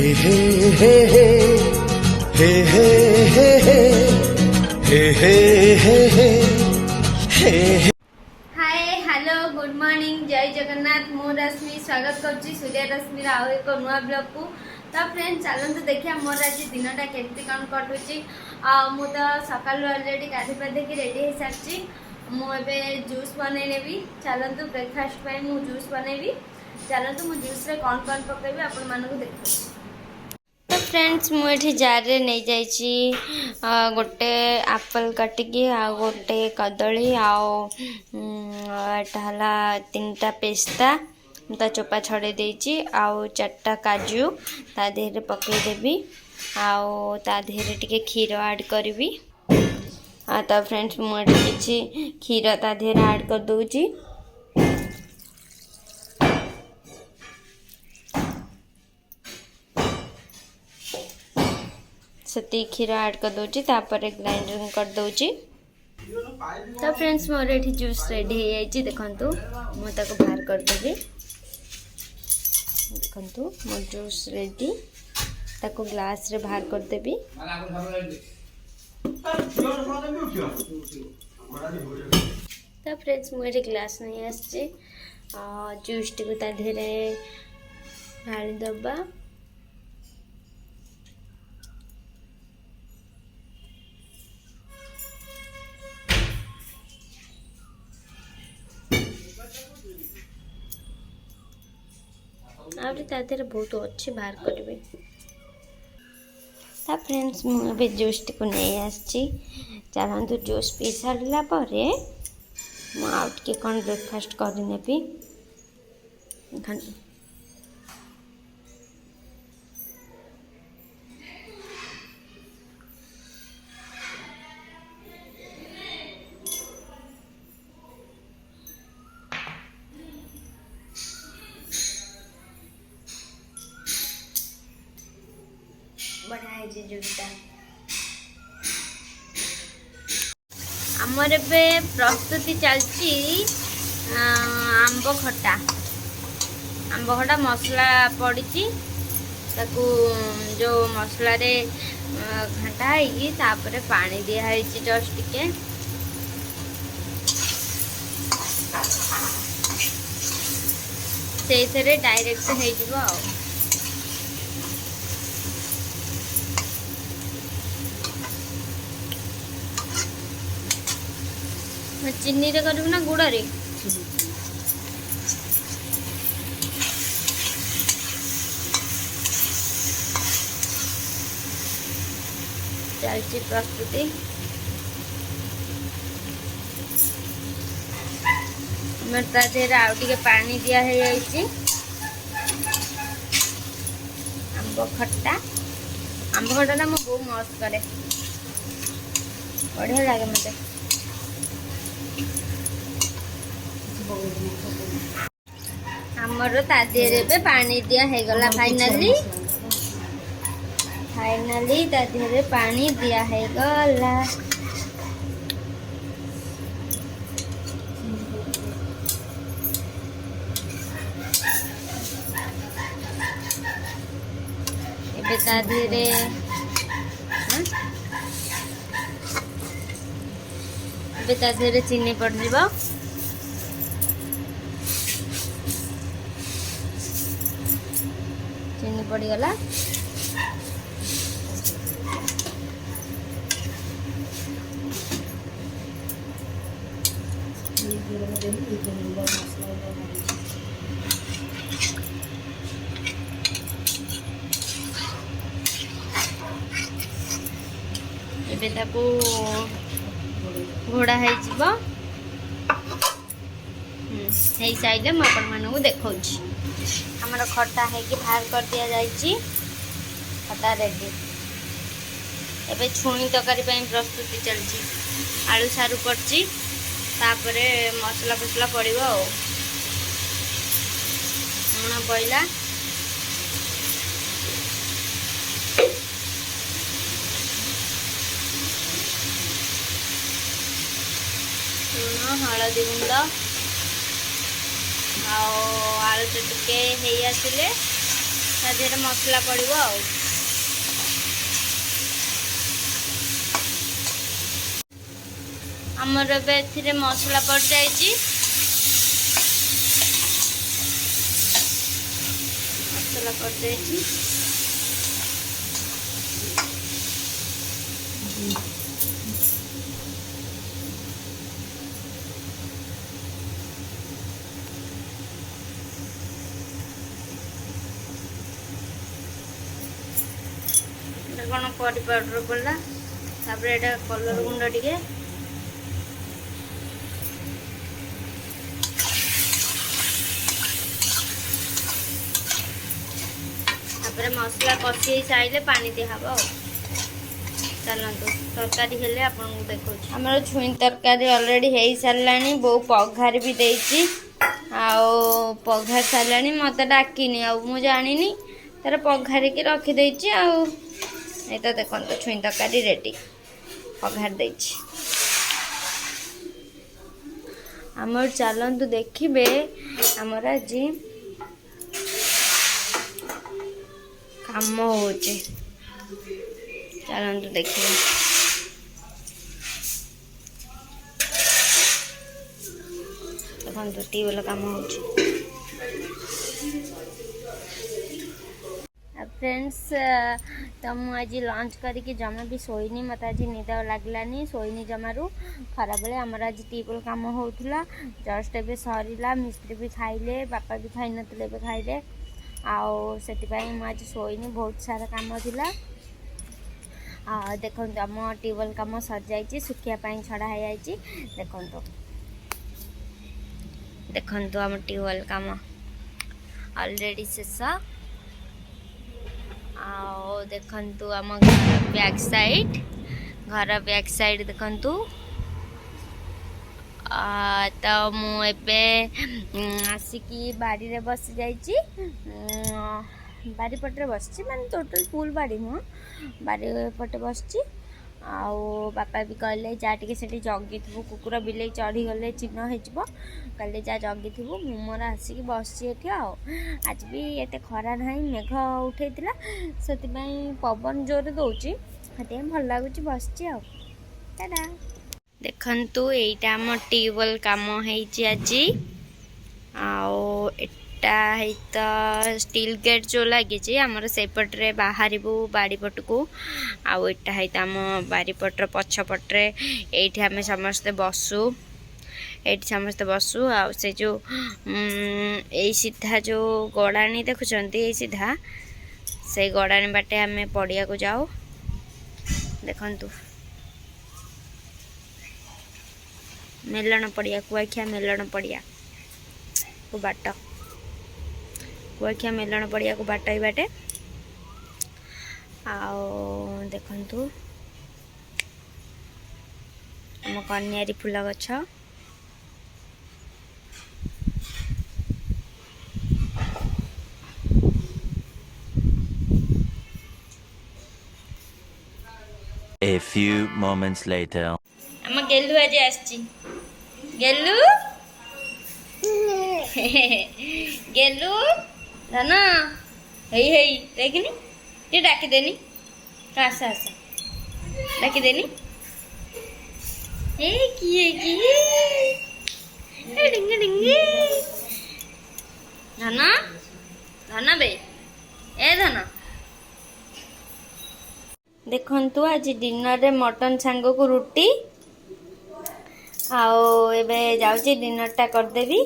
हे हे हे हे हे हे हे हे हे हे हे। Hi hello good morning जय जगन्नाथ मु रश्मि स्वागत करुच्ची सूर्य रश्मि आउ एक नुआ ब्लॉग को। तो फ्रेंड्स चलते देखिए मोर आज दिनटा केमती कौन कटुची। मु तो सका अलरेडी गाधी पाधे रेडी हो सारी मुझे जूस बनई नेबी। चलतु ब्रेकफास्ट मु जूस बनैबी। चलतु मु जूस रे कौन कौन पकेबी आपण मानकु देखो। तो फ्रेंड्स मुझे जार रे नहीं जाइछि गोटे एप्पल काटिकी आ गोटे कदली आटा तीनटा पेस्ता ता चोपा छड़े देछि आउ चारटा काजू ता देहरे पकेदेबी आउ ता देहरे टिके क्षीर ऐड करबी। तो फ्रेंड्स मुझे किछि क्षीर ता देहरे ऐड कर दोछि। सती क्षीर ऐड कर दोछि तापर ग्राइंडिंग कर दोछि। तो फ्रेंड्स मोर एठी जूस रेडी हो जाइछि। देखंतु मु ताको बाहर कर देबी। देखंतु मो जूस रेडी ताको ग्लास रे बाहर कर देबी। तो फ्रेंड्स मोर ग्लास नहीं आछे जूस टी को ता धेरे ढाली दबा। आउरी तादेर बहुत अच्छी बाहर करेंगे। तो फ्रेंड्स मुझे जूस टी को नहीं आसी। चलतु जूस पी सारा मुझे कौन ब्रेकफास्ट करनेबी। बढ़िया जूसटा आमर ए प्रस्तुति चलती आंब खटा। आंब खटा मसला पड़ी ताकू जो मसला रे घंटा है पानी दिखाई जस्ट टिके से डायरेक्ट हो चीनी रे करू ना गुड़ रे चलती प्रस्तुति। आउ टिके पानी दिया है जाइछि। आंब खट्टा ना मो बहुत मस्त करे बढ़िया लगे मते। आमर तादेरे पानी दिया है गला फाइनली तादेरे पानी दिया है गला। एबे तादेरे एबे तादेरे चीनी पड़ जिवो। चीनी पड़गला एबे ताकू घोड़ा है साइले मुझे आपण मानू देखा। हमारा खट्टा है कि बाहर कर दिया जाइए। खट्टा रेडी एबे छुणी तरकारी प्रस्तुति चलती। आलू सारू पड़ची तापरे मसला फसला पड़ो लुण पड़ा लुण हलदी गुंड आलू टे आसिले ତା ଦେହରେ ମସଲା ପଡ଼ିବ ଆଉ। ଆମର ଏବେ ଏଥିରେ ମସଲା ପଡ଼ିଯାଇଛି। ମସଲା ପଡ଼ିଯାଇଛି। कौन करी पाउडर पड़ा तापर एटा कलर गुंड टिके तापर मसला कषि साइले पानी दिहब। चलतु तरकारी हेले आपन देखो हमर छुई तरकारी ऑलरेडी हो सारानी। बो पघार भी देछि आओ पघार सारानी मत डाकिनी आ मु जानिनी तार पघार के रखी देछि आ ये तो देखो तो छुई तरकारी रेडी पघार देछि। आमर चलतु देखिबे आमर आज काम होचे। चलतु देखिए देखो टी वाला काम होचे। फ्रेंड्स तो मुझे आज लंच करके जमा भी सोईनी मत आज निद लगलानी सोईनी जमारू खरा बेले आमर आज टीपल कम होता जस्ट एवं सरला मिस्त्री भी खाइले बापा भी खाई नथिले खाइले आओ से आज सोईनी बहुत सारा कम थिला। देखो आम ट्यूबवेल कम सर जाइए सुखापी छड़ा है देखो देखो आम ट्यूबवेल कम ऑलरेडी शेष। आओ देखंतु आम घर बैक साइड देखंतु तो मुझे आसिकी बाड़ी रे बस जाइए बाड़ी पटे बस माने टोटल फुल बाड़ी नुह बाड़ी पटे बस। आओ बापा भी कहले जा टिके सेठी जगी थबु कुकुर बिले चढ़ी गले चिन्ह हो कहले जा जगी थबु मु मोर आसिक बसची एठी। आओ आज भी एते खरा नहीं मेघ उठेइतिला सेति पवन जोर दउची हते भल लागुची बसची। आओ टाटा देखंतु एटा हम ट्यूबवेल काम हेची आज। आओ एटा है तो स्टील गेट जो लगी आमर सेपटे बाहर बाड़ी पट को आउ एटा है तो आम बारीपटर पछपटे ये आम समस्ते बसु ये समस्ते बसु आ से जो यही सीधा जो गड़ाणी देखुंत ये सीधा से गड़ाणी बाटे आम पड़िया को जाओ। देखंतु मेलन पड़िया कुआखिया मेलन पड़िया को बाट कुआखिया मेलन पड़िया को बाट बाटे। आओ देखंतु आम कन्यारी फूल गछ A few moments later. आम गेलु आज आसची गेलु गेलु धन हेई हेई देखनी ये डाकी देनी आसा आसा डाकी देनी ए किए की डिंग डिंग धन धन बे ए धन देखंतु आज डिनर रे मटन सांग को रुटी आओ एबे जाउची डिनर टा कर देबी।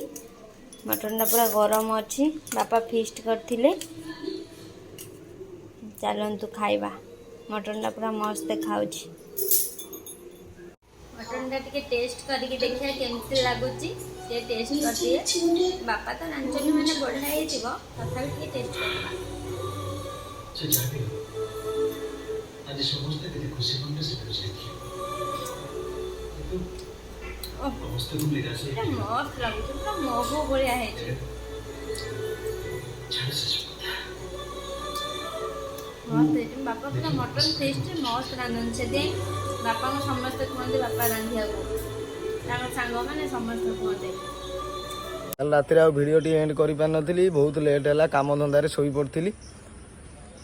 मटन टा पूरा गरम अच्छी बापा फीस्ट करथिले चलतु खाइबा। मटन टा पूरा मस्त खाउची मटन टा टिके टेस्ट करके देखिया केमती लागुची ते टेस्ट कर दिए बापा तो रांचनी माने बढ़िया हेतिबो तथापि टिके टेस्ट करबा। आज समस्त केते खुशी मन से खुशी देखियो समस्त तुम लेगा से मस्त लागुची पूरा मोगो बढ़िया है छाड़ से मस्त है बापा पूरा मटन टेस्ट मस्त रांधन से दे बापा को समस्त कहते बापा रांधिया को सांग मैंने समस्त कहते। कल रात रे वीडियो टी एंड करि पार नथिली बहुत लेट हैला काम धंदा रे सोई पड़थिली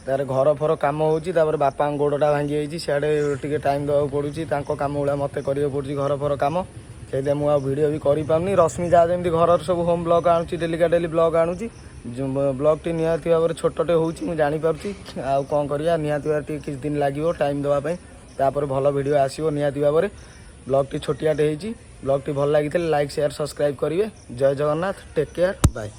ତାର ଘର ଫର କାମ ହେଉଛି, ତାପରେ ବାପାଙ୍କ ଗୋଡ଼ଟା ଭାଙ୍ଗି ଯାଇଛି, ସିଆଡ଼େ ଟିକେ ଟାଇମ୍ ଦେବାକୁ ପଡ଼ୁଛି, ତାଙ୍କ କାମ ଗୁଡ଼ା ମୋତେ କରିବାକୁ ପଡ଼ୁଛି ଘର ଫର କାମ, ସେଇଥିପାଇଁ ମୁଁ ଆଉ ଭିଡ଼ିଓ ବି କରିପାରୁନି। ରଶ୍ମି ଯାହା ଯେମିତି ଘରର ସବୁ ହୋମ୍ ବ୍ଲଗ୍ ଆଣୁଛି, ଡେଲିକା ଡେଲି ବ୍ଲଗ୍ ଆଣୁଛି, ବ୍ଲଗ୍ଟି ନିହାତି ଭାବରେ ଛୋଟଟେ ହେଉଛି ମୁଁ ଜାଣିପାରୁଛି, ଆଉ କ'ଣ କରିବା, ନିହାତି ଭାବରେ ଟିକେ କିଛି ଦିନ ଲାଗିବ ଟାଇମ୍ ଦେବା ପାଇଁ, ତାପରେ ଭଲ ଭିଡ଼ିଓ ଆସିବ ନିହାତି ଭାବରେ। ବ୍ଲଗ୍ଟି ଛୋଟିଆଟେ ହେଇଛି, ବ୍ଲଗ୍ଟି ଭଲ ଲାଗିଥିଲେ ଲାଇକ୍ ସେୟାର ସବସ୍କ୍ରାଇବ୍ କରିବେ। ଜୟ ଜଗନ୍ନାଥ, ଟେକ୍ କେୟାର, ବାଏ।